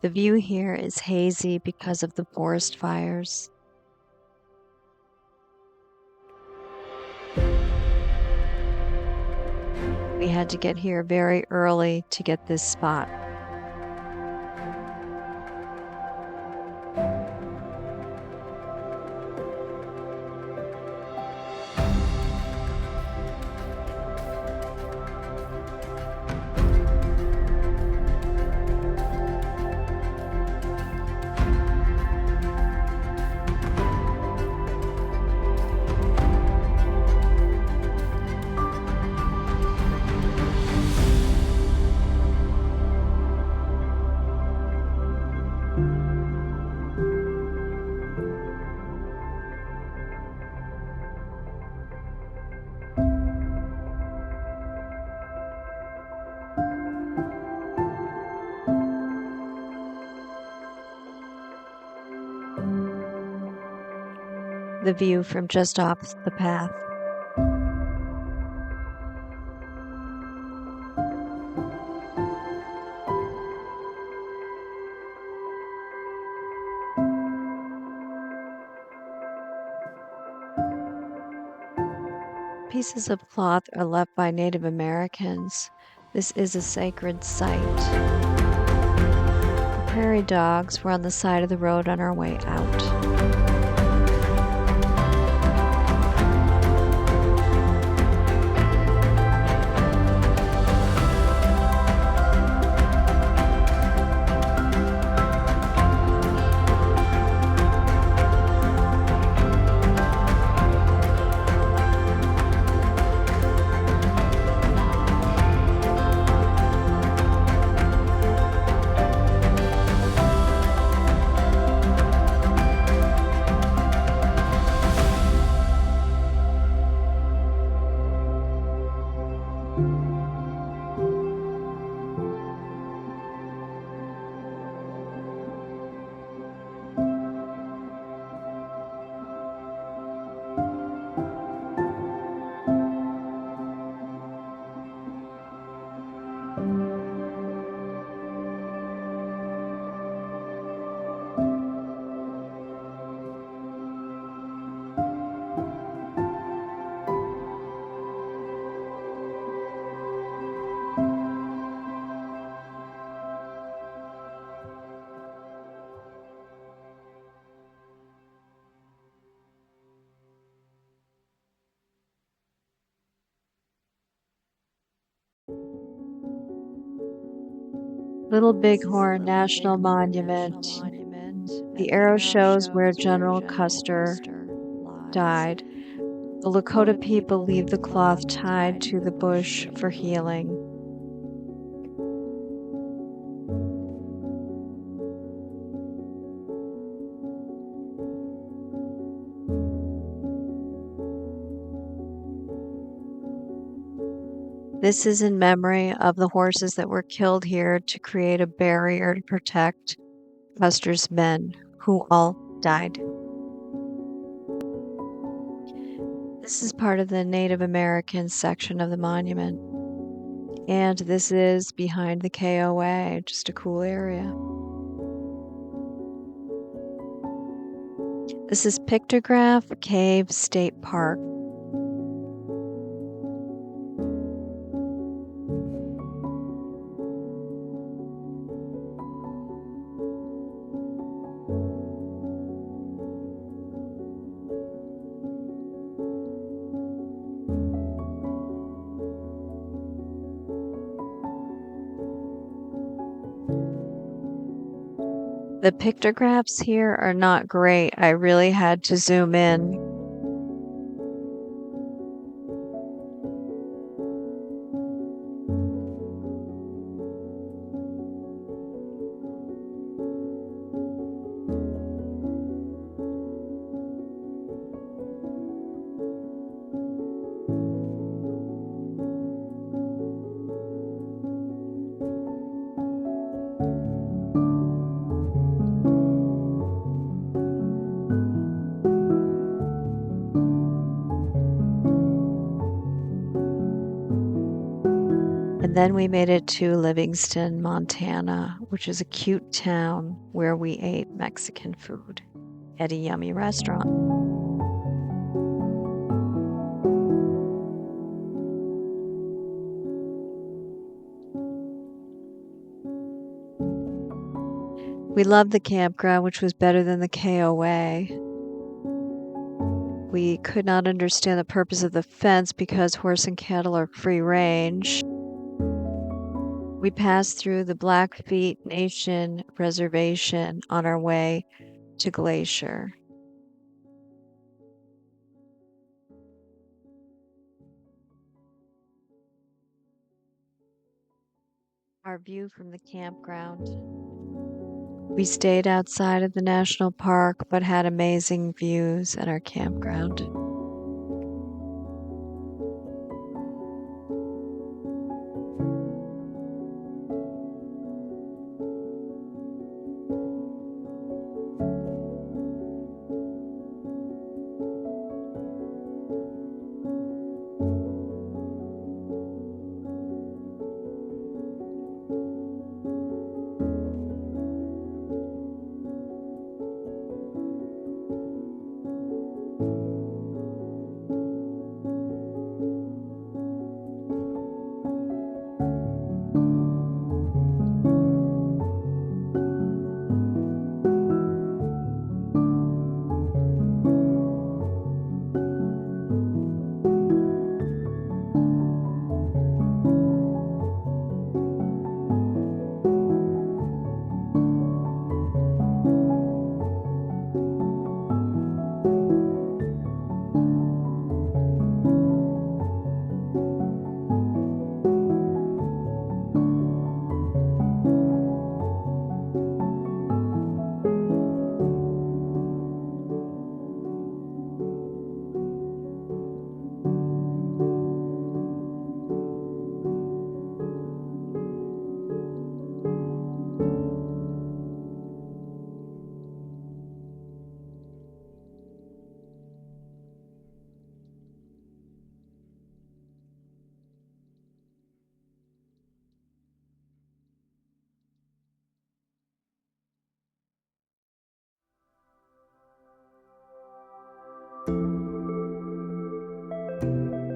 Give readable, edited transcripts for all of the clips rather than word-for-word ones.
The view here is hazy because of the forest fires. We had to get here very early to get this spot. The view from just off the path. Pieces of cloth are left by Native Americans. This is a sacred site. The prairie dogs were on the side of the road on our way out. Little Bighorn National Monument. The arrow shows where General Custer died. The Lakota people leave the cloth tied to the bush for healing. This is in memory of the horses that were killed here to create a barrier to protect Custer's men, who all died. This is part of the Native American section of the monument. And this is behind the KOA, just a cool area. This is Pictograph Cave State Park. The pictographs here are not great. I really had to zoom in. And then we made it to Livingston, Montana, which is a cute town where we ate Mexican food at a yummy restaurant. We loved the campground, which was better than the KOA. We could not understand the purpose of the fence because horse and cattle are free range. We passed through the Blackfeet Nation Reservation on our way to Glacier. Our view from the campground. We stayed outside of the national park but had amazing views at our campground.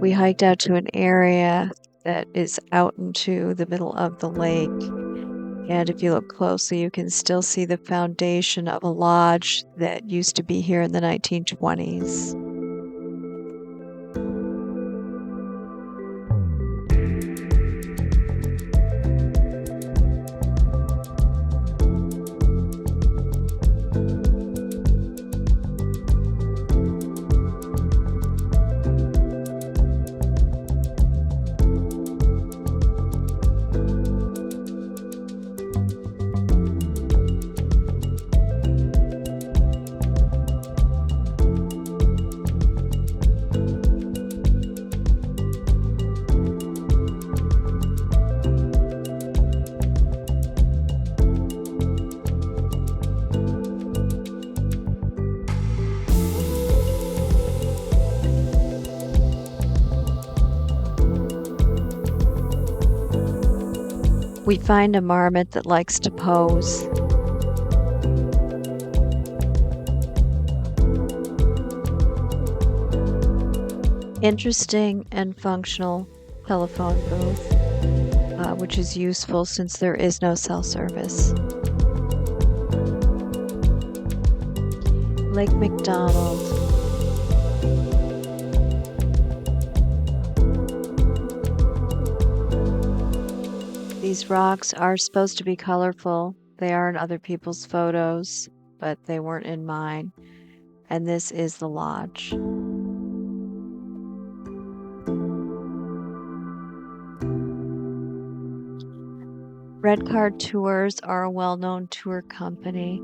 We hiked out to an area that is out into the middle of the lake. And if you look closely, you can still see the foundation of a lodge that used to be here in the 1920s. We find a marmot that likes to pose. Interesting and functional telephone booth, which is useful since there is no cell service. Lake McDonald. These rocks are supposed to be colorful. They are in other people's photos, but they weren't in mine. And this is the lodge. Red Card Tours are a well-known tour company.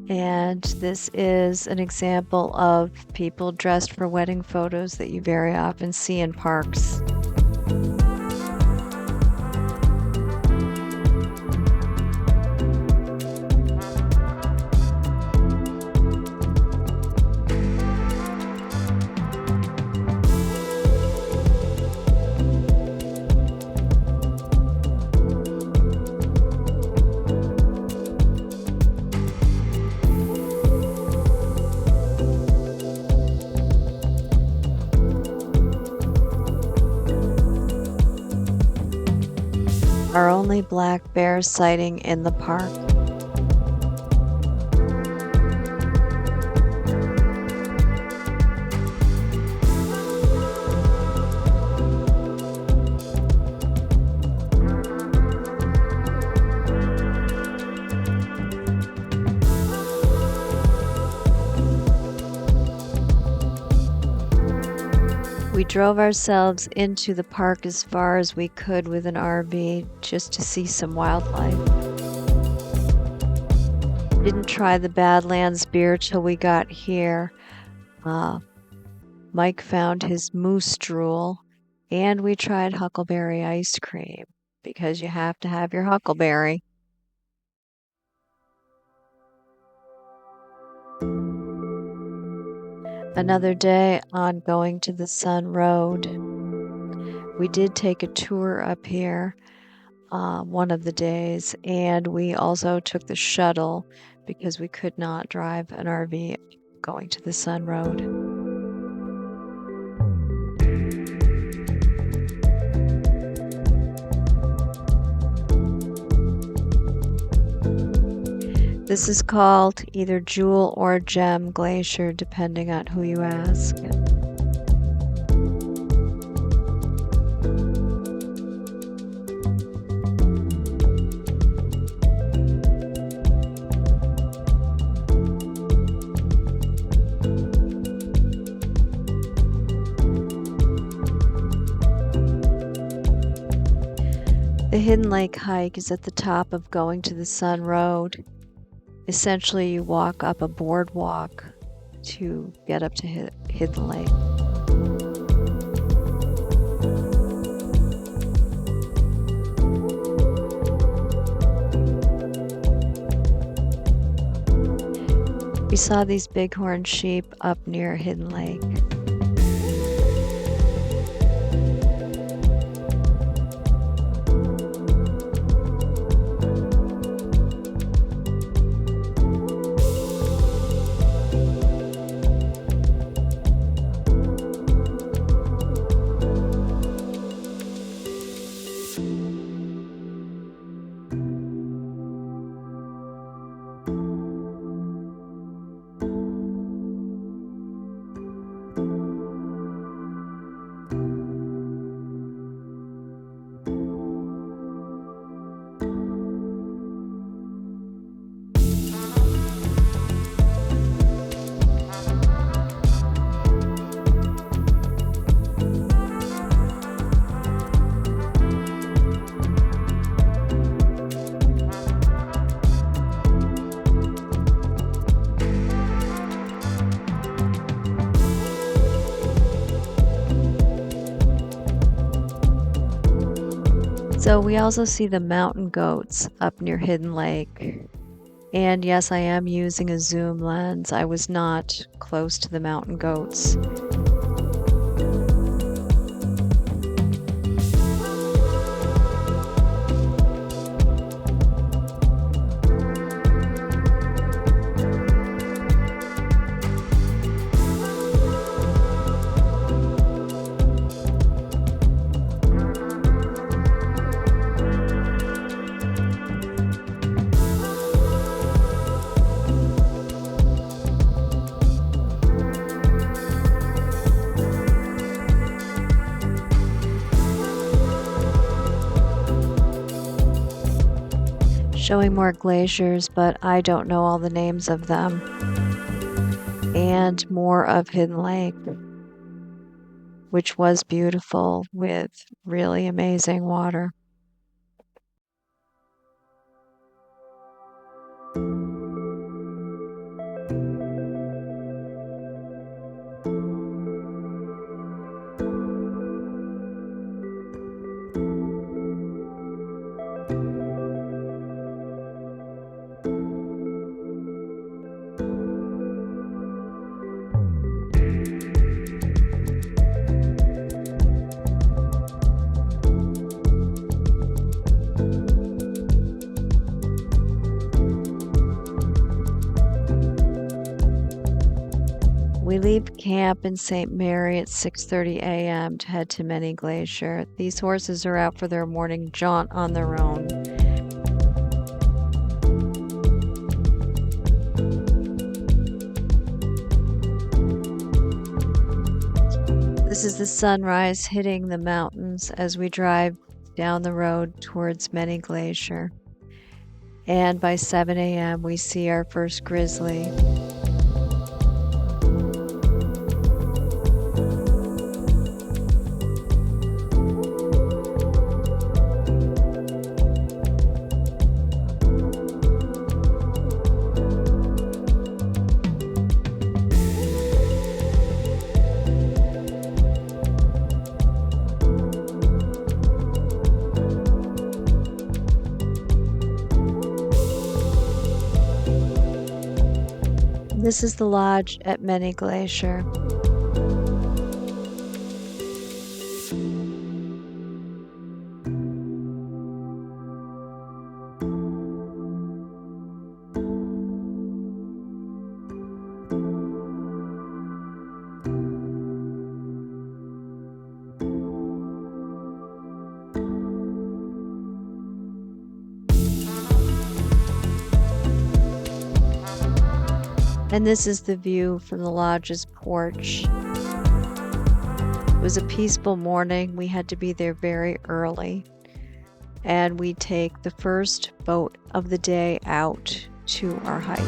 And this is an example of people dressed for wedding photos that you very often see in parks. Our only black bear sighting in the park. We drove ourselves into the park as far as we could with an RV just to see some wildlife. Didn't try the Badlands beer till we got here. Mike found his moose drool, and we tried huckleberry ice cream because you have to have your huckleberry. Another day on going to the Sun Road. We did take a tour up here one of the days, and we also took the shuttle because we could not drive an RV going to the Sun Road. This is called either Jewel or Gem Glacier, depending on who you ask. The Hidden Lake hike is at the top of going to the Sun Road. Essentially, you walk up a boardwalk to get up to Hidden Lake. We saw these bighorn sheep up near Hidden Lake. So we also see the mountain goats up near Hidden Lake. And yes, I am using a zoom lens. I was not close to the mountain goats. Showing more glaciers, but I don't know all the names of them. And more of Hidden Lake, which was beautiful with really amazing water. camp in St. Mary at 6:30 a.m. to head to Many Glacier. These horses are out for their morning jaunt on their own. This is the sunrise hitting the mountains as we drive down the road towards Many Glacier. And by 7 a.m. we see our first grizzly. This is the lodge at Many Glacier. And this is the view from the lodge's porch. It was a peaceful morning. We had to be there very early. And we take the first boat of the day out to our hike.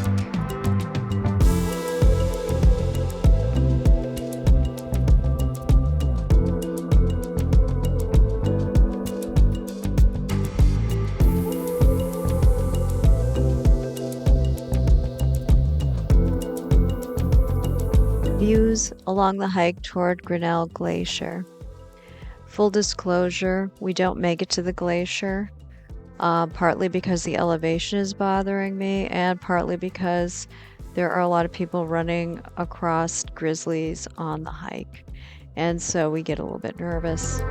Views along the hike toward Grinnell Glacier. Full disclosure, we don't make it to the glacier, partly because the elevation is bothering me and partly because there are a lot of people running across grizzlies on the hike. And so we get a little bit nervous.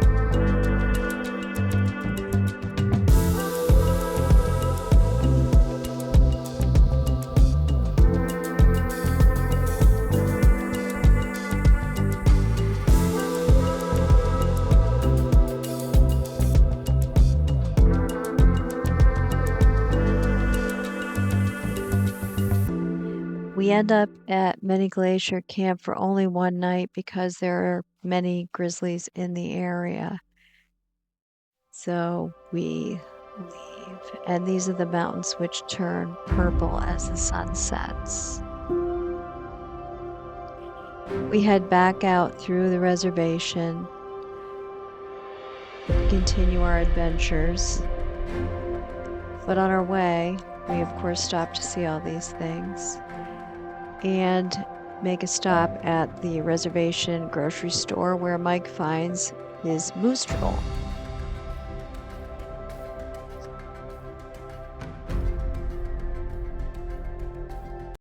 We end up at Many Glacier Camp for only one night because there are many grizzlies in the area. So we leave, and these are the mountains which turn purple as the sun sets. We head back out through the reservation to continue our adventures. But on our way, we of course stop to see all these things and make a stop at the reservation grocery store where Mike finds his moose troll.